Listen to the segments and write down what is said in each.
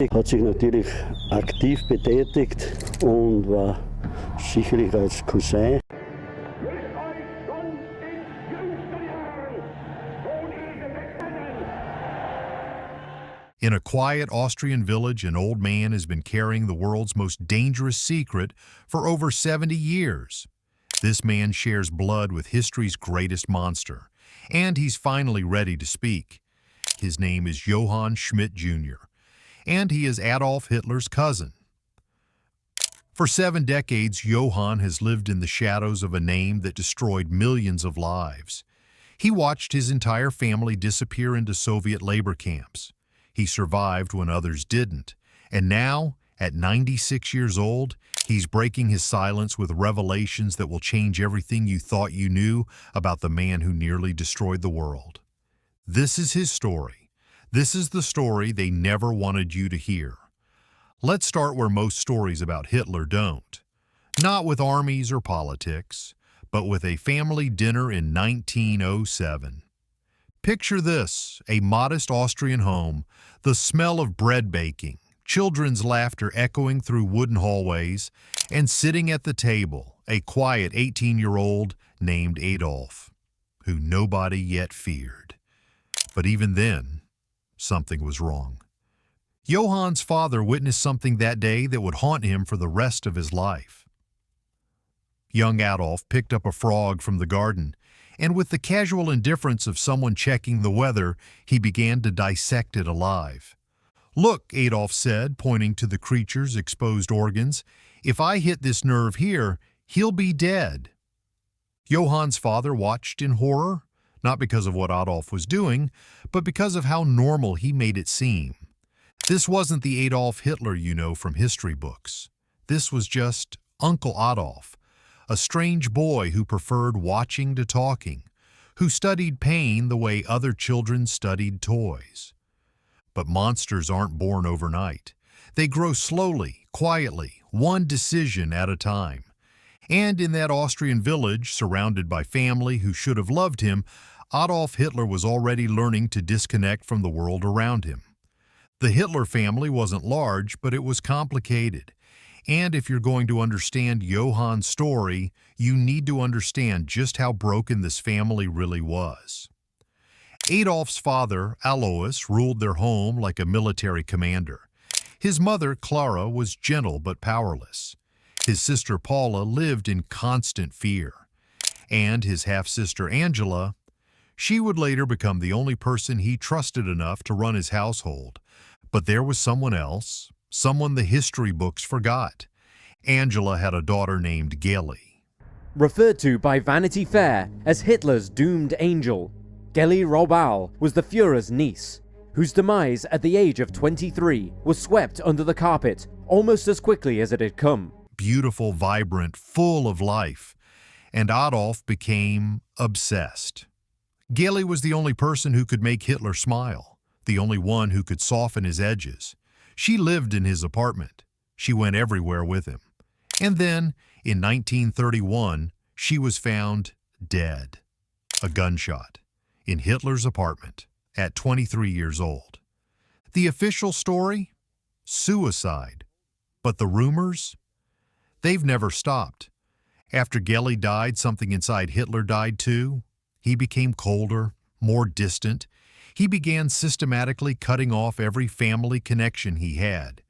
Hat sich natürlich aktiv betätigt und war sicherlich als Cousin. In a quiet Austrian village, an old man has been carrying the world's most dangerous secret for over 70 years. This man shares blood with history's greatest monster, and he's finally ready to speak. His name is Johann Schmidt Jr., and he is Adolf Hitler's cousin. For 7 decades, Johann has lived in the shadows of a name that destroyed millions of lives. He watched his entire family disappear into Soviet labor camps. He survived when others didn't. And now, at 96 years old, he's breaking his silence with revelations that will change everything you thought you knew about the man who nearly destroyed the world. This is his story. This is the story they never wanted you to hear. Let's start where most stories about Hitler don't. Not with armies or politics, but with a family dinner in 1907. Picture this, a modest Austrian home, the smell of bread baking, children's laughter echoing through wooden hallways, and sitting at the table, a quiet 18-year-old named Adolf, who nobody yet feared. But even then, something was wrong. Johann's father witnessed something that day that would haunt him for the rest of his life. Young Adolf picked up a frog from the garden, and with the casual indifference of someone checking the weather, he began to dissect it alive. "Look," Adolf said, pointing to the creature's exposed organs, "if I hit this nerve here, he'll be dead." Johann's father watched in horror, not because of what Adolf was doing, but because of how normal he made it seem. This wasn't the Adolf Hitler you know from history books. This was just Uncle Adolf, a strange boy who preferred watching to talking, who studied pain the way other children studied toys. But monsters aren't born overnight. They grow slowly, quietly, one decision at a time. And in that Austrian village, surrounded by family who should have loved him, Adolf Hitler was already learning to disconnect from the world around him. The Hitler family wasn't large, but it was complicated. And if you're going to understand Johann's story, you need to understand just how broken this family really was. Adolf's father, Alois, ruled their home like a military commander. His mother, Clara, was gentle but powerless. His sister, Paula, lived in constant fear. And his half-sister, Angela, she would later become the only person he trusted enough to run his household. But there was someone else, someone the history books forgot. Angela had a daughter named Geli. Referred to by Vanity Fair as Hitler's doomed angel, Geli Raubal was the Führer's niece, whose demise at the age of 23 was swept under the carpet almost as quickly as it had come. Beautiful, vibrant, full of life. And Adolf became obsessed. Geli was the only person who could make Hitler smile, the only one who could soften his edges. She lived in his apartment. She went everywhere with him. And then, in 1931, she was found dead. A gunshot. In Hitler's apartment, at 23 years old. The official story? Suicide. But the rumors? They've never stopped. After Geli died, something inside Hitler died too. He became colder, more distant. He began systematically cutting off every family connection he had.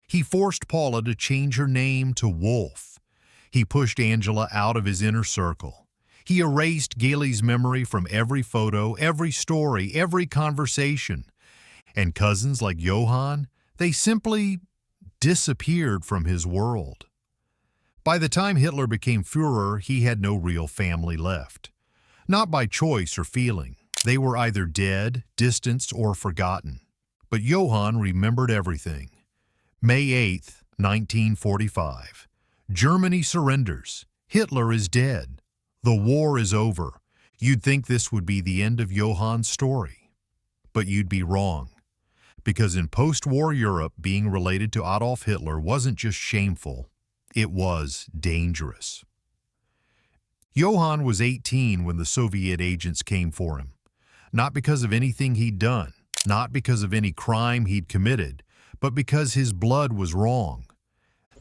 He forced Paula to change her name to Wolf. He pushed Angela out of his inner circle. He erased Geli's memory from every photo, every story, every conversation. And cousins like Johann, they simply disappeared from his world. By the time Hitler became Führer, he had no real family left. Not by choice or feeling. They were either dead, distanced, or forgotten. But Johann remembered everything. May 8, 1945. Germany surrenders. Hitler is dead. The war is over. You'd think this would be the end of Johann's story. But you'd be wrong. Because in post-war Europe, being related to Adolf Hitler wasn't just shameful, it was dangerous. Johann was 18 when the Soviet agents came for him. Not because of anything he'd done, not because of any crime he'd committed, but because his blood was wrong.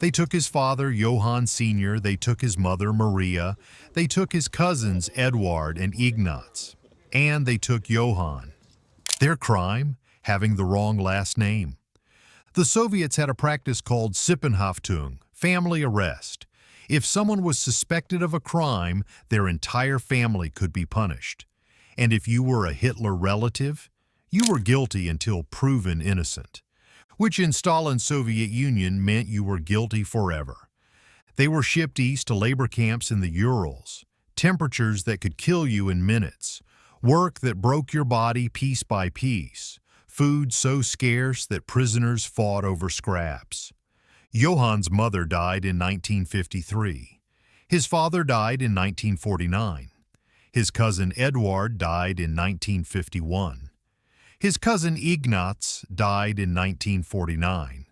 They took his father, Johann Sr., they took his mother, Maria, they took his cousins, Eduard and Ignaz, and they took Johann. Their crime? Having the wrong last name. The Soviets had a practice called Sippenhaftung, family arrest. If someone was suspected of a crime, their entire family could be punished. And if you were a Hitler relative, you were guilty until proven innocent, which in Stalin's Soviet Union meant you were guilty forever. They were shipped east to labor camps in the Urals, temperatures that could kill you in minutes, work that broke your body piece by piece, food so scarce that prisoners fought over scraps. Johann's mother died in 1953. His father died in 1949. His cousin Eduard died in 1951. His cousin Ignaz died in 1949.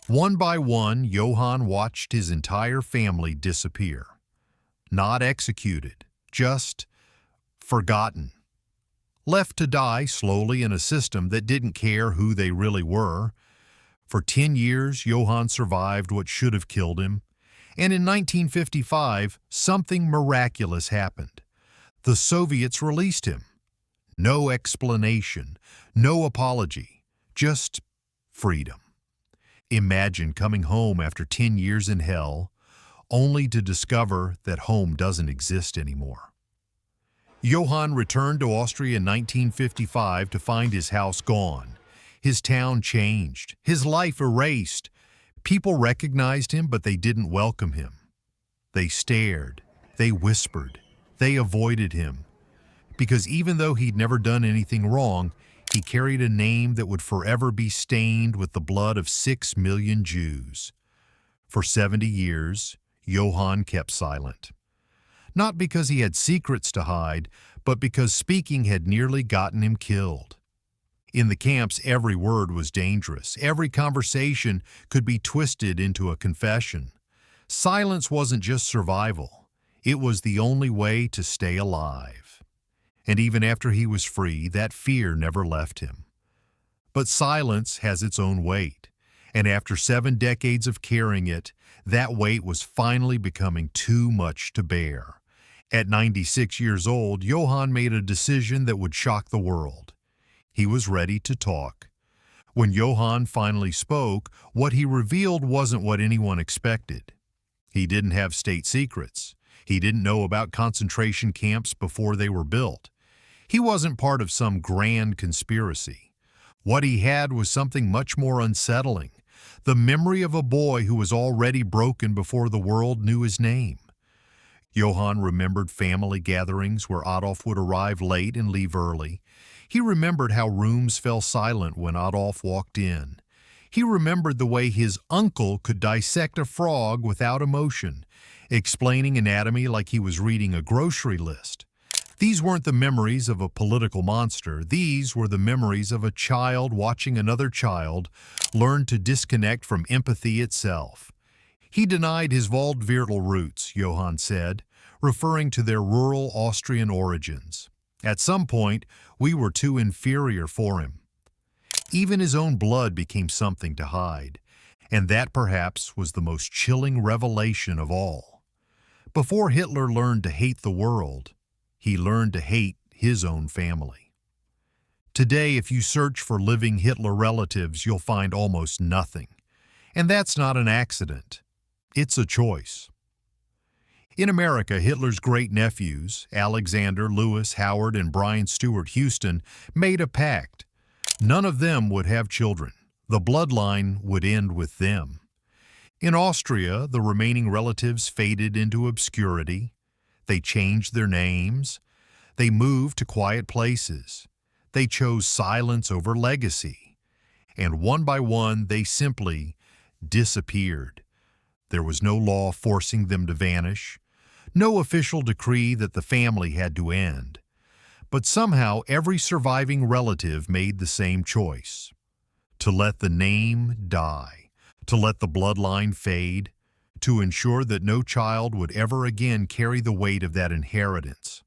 One by one, Johann watched his entire family disappear. Not executed, just forgotten. Left to die slowly in a system that didn't care who they really were. For 10 years, Johann survived what should have killed him. And in 1955, something miraculous happened. The Soviets released him. No explanation, no apology, just freedom. Imagine coming home after 10 years in hell, only to discover that home doesn't exist anymore. Johann returned to Austria in 1955 to find his house gone, his town changed, his life erased. People recognized him, but they didn't welcome him. They stared, they whispered, they avoided him. Because even though he'd never done anything wrong, he carried a name that would forever be stained with the blood of 6 million Jews. For 70 years, Johann kept silent. Not because he had secrets to hide, but because speaking had nearly gotten him killed. In the camps, every word was dangerous. Every conversation could be twisted into a confession. Silence wasn't just survival. It was the only way to stay alive. And even after he was free, that fear never left him. But silence has its own weight, and after 7 decades of carrying it, that weight was finally becoming too much to bear. At 96 years old, Johann made a decision that would shock the world. He was ready to talk. When Johann finally spoke, what he revealed wasn't what anyone expected. He didn't have state secrets. He didn't know about concentration camps before they were built. He wasn't part of some grand conspiracy. What he had was something much more unsettling, the memory of a boy who was already broken before the world knew his name. Johann remembered family gatherings where Adolf would arrive late and leave early. He remembered how rooms fell silent when Adolf walked in. He remembered the way his uncle could dissect a frog without emotion, explaining anatomy like he was reading a grocery list. These weren't the memories of a political monster. These were the memories of a child watching another child learn to disconnect from empathy itself. He denied his Waldviertel roots, Johann said, referring to their rural Austrian origins. At some point, we were too inferior for him. Even his own blood became something to hide, and that perhaps was the most chilling revelation of all. Before Hitler learned to hate the world, he learned to hate his own family. Today, if you search for living Hitler relatives, you'll find almost nothing. And that's not an accident. It's a choice. In America, Hitler's great-nephews, Alexander, Lewis, Howard, and Brian Stewart Houston, made a pact. None of them would have children. The bloodline would end with them. In Austria, the remaining relatives faded into obscurity. They changed their names. They moved to quiet places. They chose silence over legacy. And one by one, they simply disappeared. There was no law forcing them to vanish, no official decree that the family had to end. But somehow every surviving relative made the same choice: to let the name die, to let the bloodline fade, to ensure that no child would ever again carry the weight of that inheritance.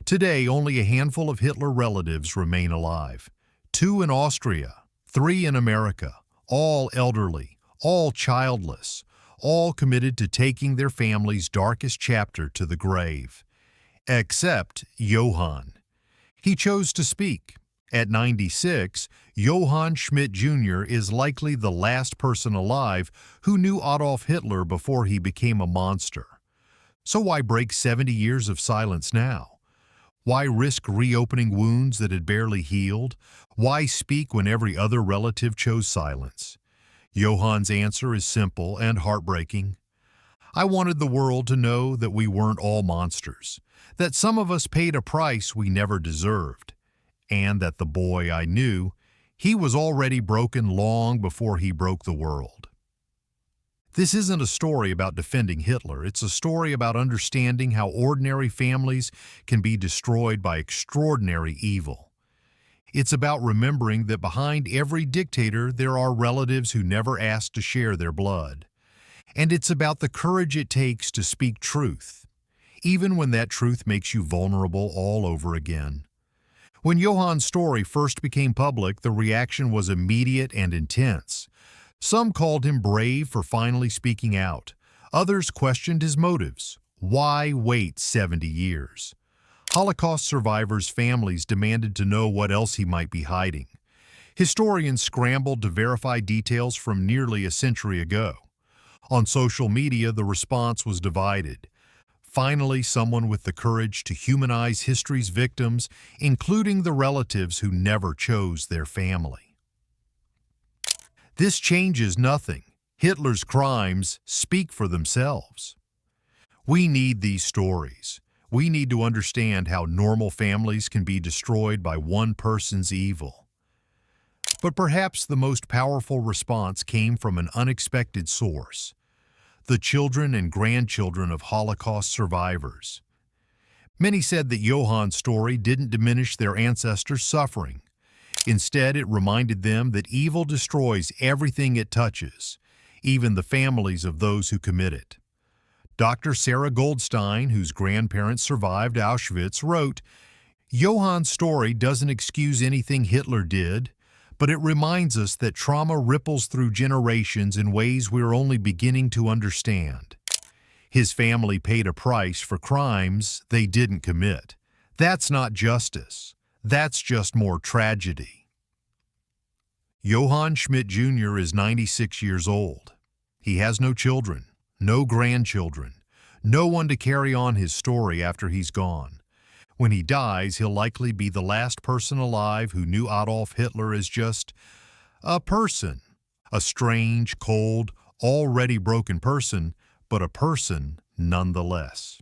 Today, only a handful of Hitler relatives remain alive, 2 in Austria 3 in America, all elderly, all childless, all committed to taking their family's darkest chapter to the grave. Except Johann. He chose to speak. At 96, Johann Schmidt Jr. is likely the last person alive who knew Adolf Hitler before he became a monster. So why break 70 years of silence now? Why risk reopening wounds that had barely healed? Why speak when every other relative chose silence? Johann's answer is simple and heartbreaking. I wanted the world to know that we weren't all monsters, that some of us paid a price we never deserved, and that the boy I knew, he was already broken long before he broke the world. This isn't a story about defending Hitler. It's a story about understanding how ordinary families can be destroyed by extraordinary evil. It's about remembering that behind every dictator there are relatives who never asked to share their blood. And it's about the courage it takes to speak truth, even when that truth makes you vulnerable all over again. When Johann's story first became public, the reaction was immediate and intense. Some called him brave for finally speaking out. Others questioned his motives. Why wait 70 years? Holocaust survivors' families demanded to know what else he might be hiding. Historians scrambled to verify details from nearly a century ago. On social media, the response was divided. Finally, someone with the courage to humanize history's victims, including the relatives who never chose their family. This changes nothing. Hitler's crimes speak for themselves. We need these stories. We need to understand how normal families can be destroyed by one person's evil. But perhaps the most powerful response came from an unexpected source: the children and grandchildren of Holocaust survivors. Many said that Johann's story didn't diminish their ancestors' suffering. Instead, it reminded them that evil destroys everything it touches, even the families of those who commit it. Dr. Sarah Goldstein, whose grandparents survived Auschwitz, wrote, "Johann's story doesn't excuse anything Hitler did, but it reminds us that trauma ripples through generations in ways we're only beginning to understand. His family paid a price for crimes they didn't commit. That's not justice. That's just more tragedy." Johann Schmidt Jr. is 96 years old. He has no children, no grandchildren, no one to carry on his story after he's gone. When he dies, he'll likely be the last person alive who knew Adolf Hitler as just a person, a strange, cold, already broken person, but a person nonetheless.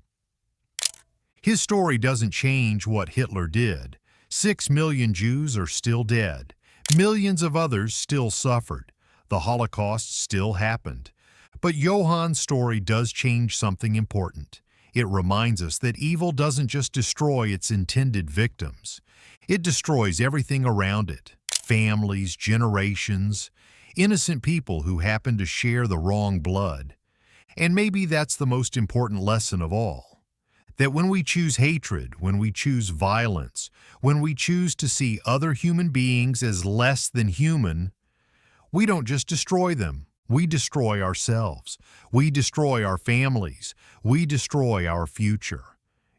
His story doesn't change what Hitler did. 6 million Jews are still dead. Millions of others still suffered. The Holocaust still happened. But Johann's story does change something important. It reminds us that evil doesn't just destroy its intended victims. It destroys everything around it: families, generations, innocent people who happen to share the wrong blood. And maybe that's the most important lesson of all. That when we choose hatred, when we choose violence, when we choose to see other human beings as less than human, we don't just destroy them. We destroy ourselves. We destroy our families. We destroy our future.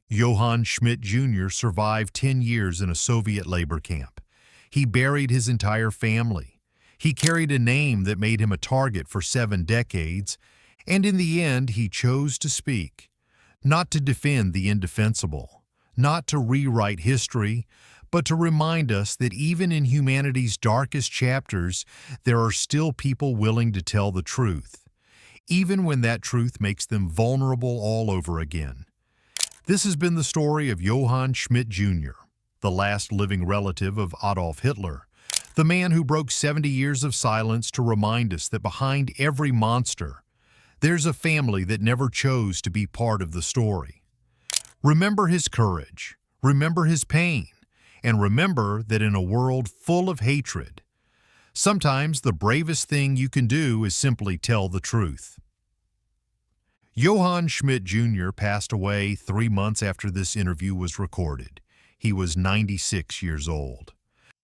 Johann Schmidt Jr. survived 10 years in a Soviet labor camp. He buried his entire family. He carried a name that made him a target for 7 decades, and in the end he chose to speak. Not to defend the indefensible, not to rewrite history, but to remind us that even in humanity's darkest chapters, there are still people willing to tell the truth, even when that truth makes them vulnerable all over again. This has been the story of Johann Schmidt Jr., the last living relative of Adolf Hitler, the man who broke 70 years of silence to remind us that behind every monster, there's a family that never chose to be part of the story. Remember his courage, remember his pain, and remember that in a world full of hatred, sometimes the bravest thing you can do is simply tell the truth. Johann Schmidt Jr. passed away 3 months after this interview was recorded. He was 96 years old.